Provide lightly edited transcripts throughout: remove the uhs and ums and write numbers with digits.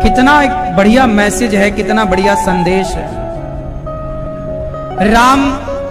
कितना एक बढ़िया मैसेज है, कितना बढ़िया संदेश है। राम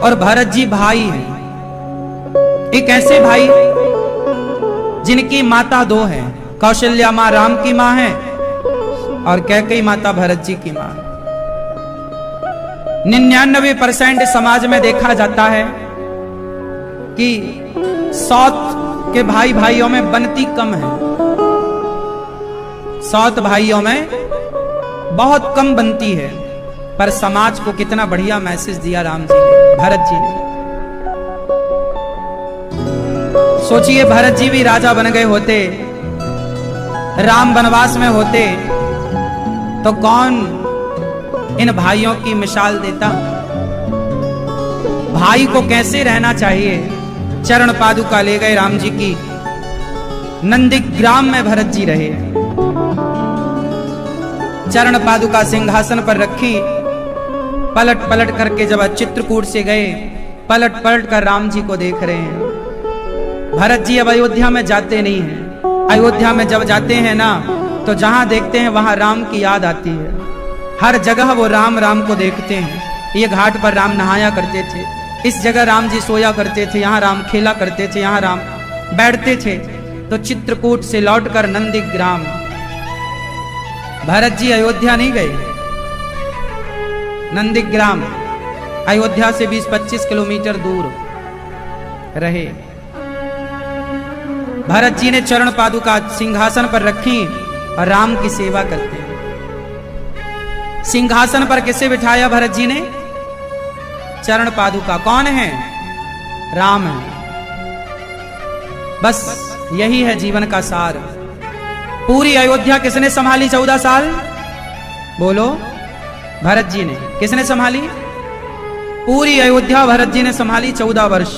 और भरत जी भाई हैं। एक ऐसे भाई जिनकी माता दो हैं, कौशल्या माँ राम की माँ है और कैकेयी माता भरत जी की माँ। 99% समाज में देखा जाता है कि साउथ के भाई भाइयों में बनती कम है। साउथ भाइयों में बहुत कम बनती है, पर समाज को कितना बढ़िया मैसेज दिया राम जी ने, भरत जी ने। सोचिए, भरत जी भी राजा बन गए होते, राम वनवास में होते, तो कौन इन भाइयों की मिसाल देता? भाई को कैसे रहना चाहिए, चरण पादुका ले गए राम जी की। नंदीग्राम में भरत जी रहे, चरण पादुका सिंहासन पर रखी। पलट पलट करके जब चित्रकूट से गए, पलट पलट कर राम जी को देख रहे हैं। भरत जी अब अयोध्या में जाते नहीं हैं। अयोध्या में जब जाते हैं ना, तो जहां देखते हैं वहां राम की याद आती है। हर जगह वो राम राम को देखते हैं। ये घाट पर राम नहाया करते थे, इस जगह राम जी सोया करते थे, यहाँ राम खेला करते थे, यहाँ राम बैठते थे। तो चित्रकूट से लौटकर नंदीग्राम, भरत जी अयोध्या नहीं गए, नंदीग्राम अयोध्या से 20-25 किलोमीटर दूर रहे। भरत जी ने चरण पादुका सिंहासन पर रखी और राम की सेवा करते हैं। सिंहासन पर किसे बिठाया भरत जी ने? चरण पादुका। कौन है? राम है। बस यही है जीवन का सार। पूरी अयोध्या किसने संभाली 14 साल? बोलो। भरत जी ने। किसने संभाली? पूरी अयोध्या भरत जी ने संभाली 14 वर्ष।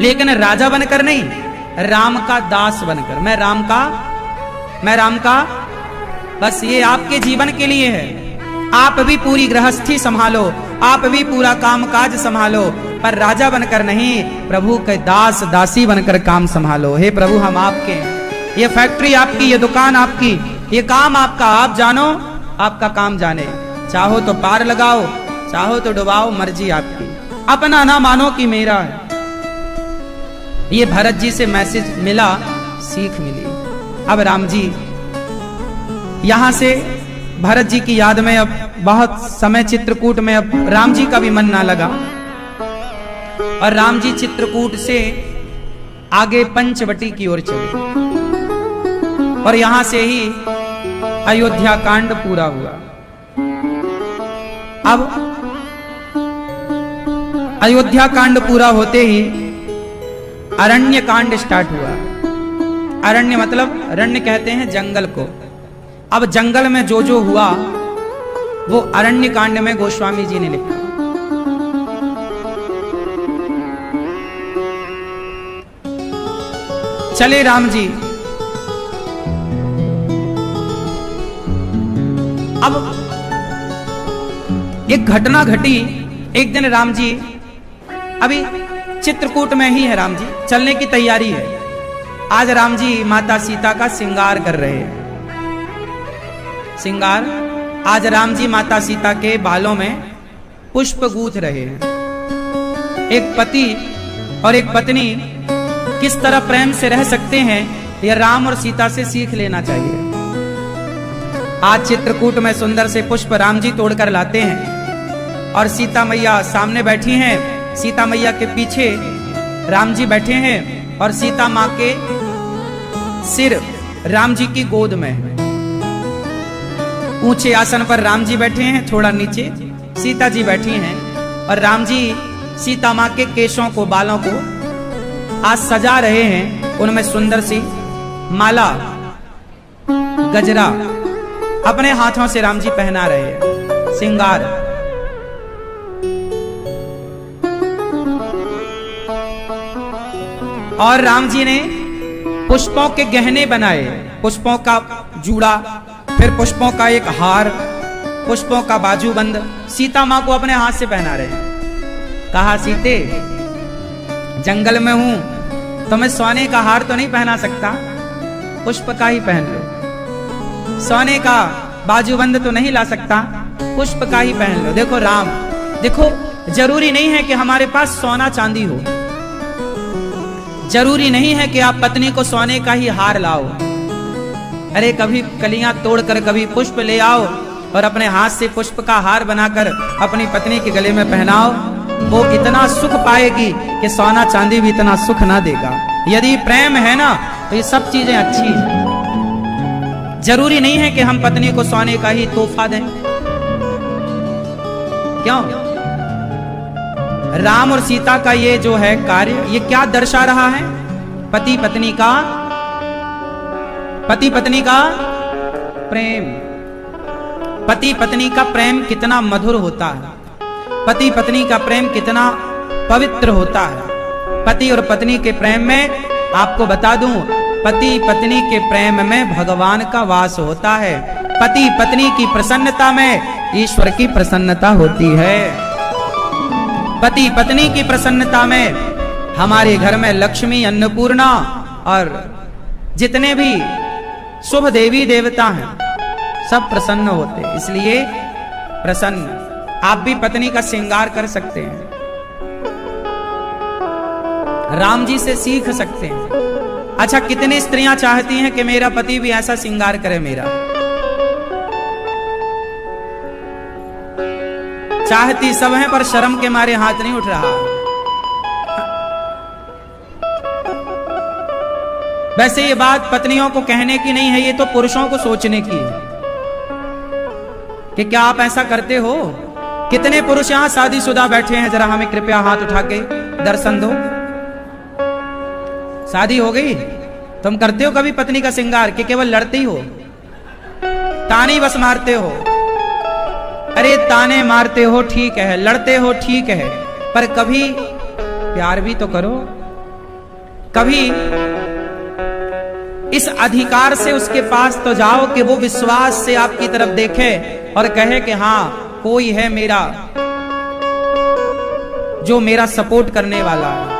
लेकिन राजा बनकर नहीं, राम का दास बनकर। मैं राम का। बस ये आपके जीवन के लिए है। आप भी पूरी गृहस्थी संभालो, आप भी पूरा काम काज संभालो, पर राजा बनकर नहीं, प्रभु के दास दासी बनकर काम संभालो। हे प्रभु, हम आपके हैं। ये फैक्ट्री आपकी, ये दुकान आपकी, ये काम आपका। आप जानो, आपका काम जाने। चाहो तो पार लगाओ, चाहो तो डुबाओ, मर्जी आपकी। अपना ना मानो कि मेरा है। ये भरत जी से मैसेज मिला, सीख मिली। अब राम जी यहां से भरत जी की याद में अब बहुत समय चित्रकूट में, अब राम जी का भी मन ना लगा और राम जी चित्रकूट से आगे पंचवटी की ओर चले और यहां से ही अयोध्या कांड पूरा हुआ। अब अयोध्या कांड पूरा होते ही अरण्य कांड स्टार्ट हुआ। अरण्य मतलब, अरण्य कहते हैं जंगल को। अब जंगल में जो जो हुआ वो अरण्य कांड में गोस्वामी जी ने लिखा। चले राम जी। अब एक घटना घटी। एक दिन राम जी, अभी चित्रकूट में ही है राम जी, चलने की तैयारी है। आज राम जी माता सीता का श्रृंगार कर रहे हैं। श्रृंगार, आज राम जी माता सीता के बालों में पुष्प गूंथ रहे हैं। एक पति और एक पत्नी किस तरह प्रेम से रह सकते हैं, यह राम और सीता से सीख लेना चाहिए। आज चित्रकूट में सुंदर से पुष्प राम जी तोड़कर लाते हैं और सीता मैया सामने बैठी हैं। सीता मैया के पीछे राम जी बैठे हैं और सीता माँ के सिर राम जी की गोद में है। ऊंचे आसन पर राम जी बैठे हैं, थोड़ा नीचे सीता जी बैठी हैं और राम जी सीता माँ के केशों को, बालों को आज सजा रहे हैं। उनमें सुंदर सी माला, गजरा अपने हाथों से राम जी पहना रहे हैं, श्रृंगार। और राम जी ने पुष्पों के गहने बनाए, पुष्पों का जूड़ा, फिर पुष्पों का एक हार, पुष्पों का बाजूबंद सीता माँ को अपने हाथ से पहना रहे हैं। कहा, सीते जंगल में हूं तो मैं सोने का हार तो नहीं पहना सकता, पुष्प का ही पहन लो। सोने का बाजूबंद तो नहीं ला सकता, पुष्प का ही पहन लो। देखो राम, देखो जरूरी नहीं है कि हमारे पास सोना चांदी हो, जरूरी नहीं है कि आप पत्नी को सोने का ही हार लाओ। अरे कभी कलियां तोड़कर कभी पुष्प ले आओ और अपने हाथ से पुष्प का हार बनाकर अपनी पत्नी के गले में पहनाओ, वो इतना सुख पाएगी कि सोना चांदी भी इतना सुख ना देगा। यदि प्रेम है ना तो ये सब चीजें अच्छी हैं। जरूरी नहीं है कि हम पत्नी को सोने का ही तोहफा दें। क्यों? राम और सीता का ये जो है कार्य, ये क्या दर्शा रहा है? पति पत्नी का प्रेम। पति पत्नी का प्रेम कितना मधुर होता है, पति पत्नी का प्रेम कितना पवित्र होता है। पति और पत्नी के प्रेम में आपको बता दूं, पति पत्नी के प्रेम में भगवान का वास होता है। पति पत्नी की प्रसन्नता में ईश्वर की प्रसन्नता होती है। पति पत्नी की प्रसन्नता में हमारे घर में लक्ष्मी, अन्नपूर्णा और जितने भी शुभ देवी देवता हैं सब प्रसन्न होते हैं। इसलिए प्रसन्न आप भी पत्नी का श्रृंगार कर सकते हैं, राम जी से सीख सकते हैं। अच्छा, कितनी स्त्रियां चाहती हैं कि मेरा पति भी ऐसा श्रृंगार करे मेरा? चाहती सब हैं पर शर्म के मारे हाथ नहीं उठ रहा। वैसे ये बात पत्नियों को कहने की नहीं है, ये तो पुरुषों को सोचने की है कि क्या आप ऐसा करते हो? कितने पुरुष यहां शादीशुदा बैठे हैं, जरा हमें कृपया हाथ उठा के दर्शन दो। शादी हो गई? तुम करते हो कभी पत्नी का श्रृंगार कि केवल लड़ते ही हो, ताने बस मारते हो? अरे ताने मारते हो ठीक है, लड़ते हो ठीक है, पर कभी प्यार भी तो करो। कभी इस अधिकार से उसके पास तो जाओ कि वो विश्वास से आपकी तरफ देखे और कहे कि हाँ कोई है मेरा जो मेरा सपोर्ट करने वाला है,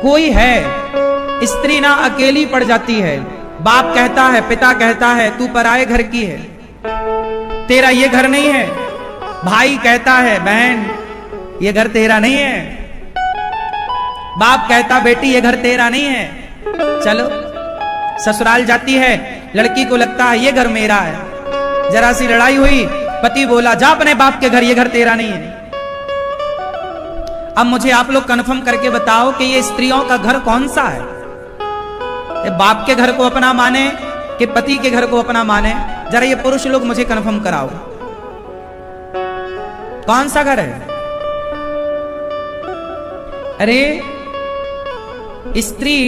कोई है। स्त्री ना अकेली पड़ जाती है। बाप कहता है, पिता कहता है तू पराये घर की है, तेरा ये घर नहीं है। भाई कहता है बहन ये घर तेरा नहीं है। बाप कहता बेटी ये घर तेरा नहीं है। चलो ससुराल जाती है, लड़की को लगता है ये घर मेरा है। जरा सी लड़ाई हुई, पति बोला जा अपने बाप के घर, ये घर तेरा नहीं है। अब मुझे आप लोग कंफर्म करके बताओ कि ये स्त्रियों का घर कौन सा है? ये बाप के घर को अपना माने कि पति के घर को अपना माने? जरा ये पुरुष लोग मुझे कंफर्म कराओ, कौन सा घर है? अरे स्त्री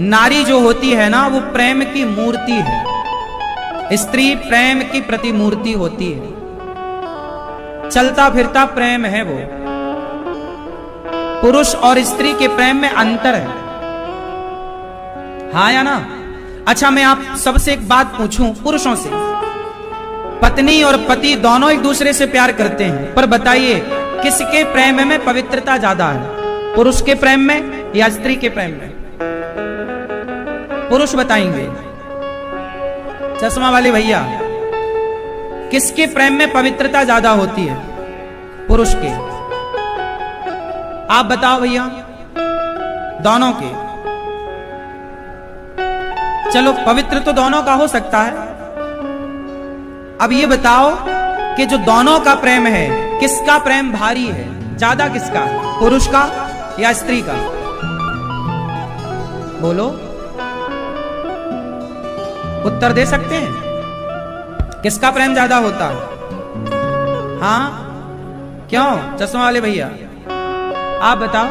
नारी जो होती है ना वो प्रेम की मूर्ति है। स्त्री प्रेम की प्रतिमूर्ति होती है, चलता फिरता प्रेम है वो। पुरुष और स्त्री के प्रेम में अंतर है, हाँ या ना? अच्छा मैं आप सबसे एक बात पूछूं, पुरुषों से, पत्नी और पति दोनों एक दूसरे से प्यार करते हैं, पर बताइए किसके प्रेम में पवित्रता ज्यादा है, पुरुष के प्रेम में या स्त्री के प्रेम में? पुरुष बताएंगे। चश्मा वाले भैया, किसके प्रेम में पवित्रता ज्यादा होती है? पुरुष के। आप बताओ भैया। दोनों के। चलो पवित्र तो दोनों का हो सकता है। अब ये बताओ कि जो दोनों का प्रेम है, किसका प्रेम भारी है ज्यादा? किसका, पुरुष का या स्त्री का? बोलो, उत्तर दे सकते हैं? किसका प्रेम ज्यादा होता है? हाँ क्यों चश्मा वाले भैया आप बताओ।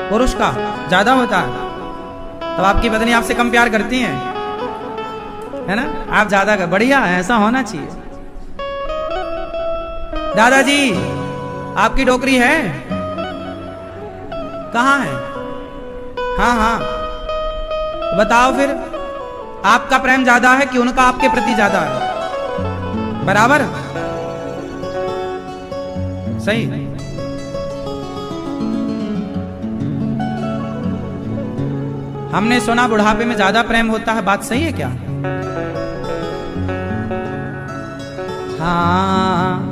पुरुष का ज्यादा होता है। तब आपकी पत्नी आपसे कम प्यार करती हैं, है ना? आप ज्यादा कर, बढ़िया है, ऐसा होना चाहिए। दादाजी आपकी टोकरी है? कहाँ है? हाँ हाँ बताओ फिर, आपका प्रेम ज्यादा है कि उनका आपके प्रति ज्यादा है? बराबर? सही। हमने सुना बुढ़ापे में ज्यादा प्रेम होता है, बात सही है क्या? हाँ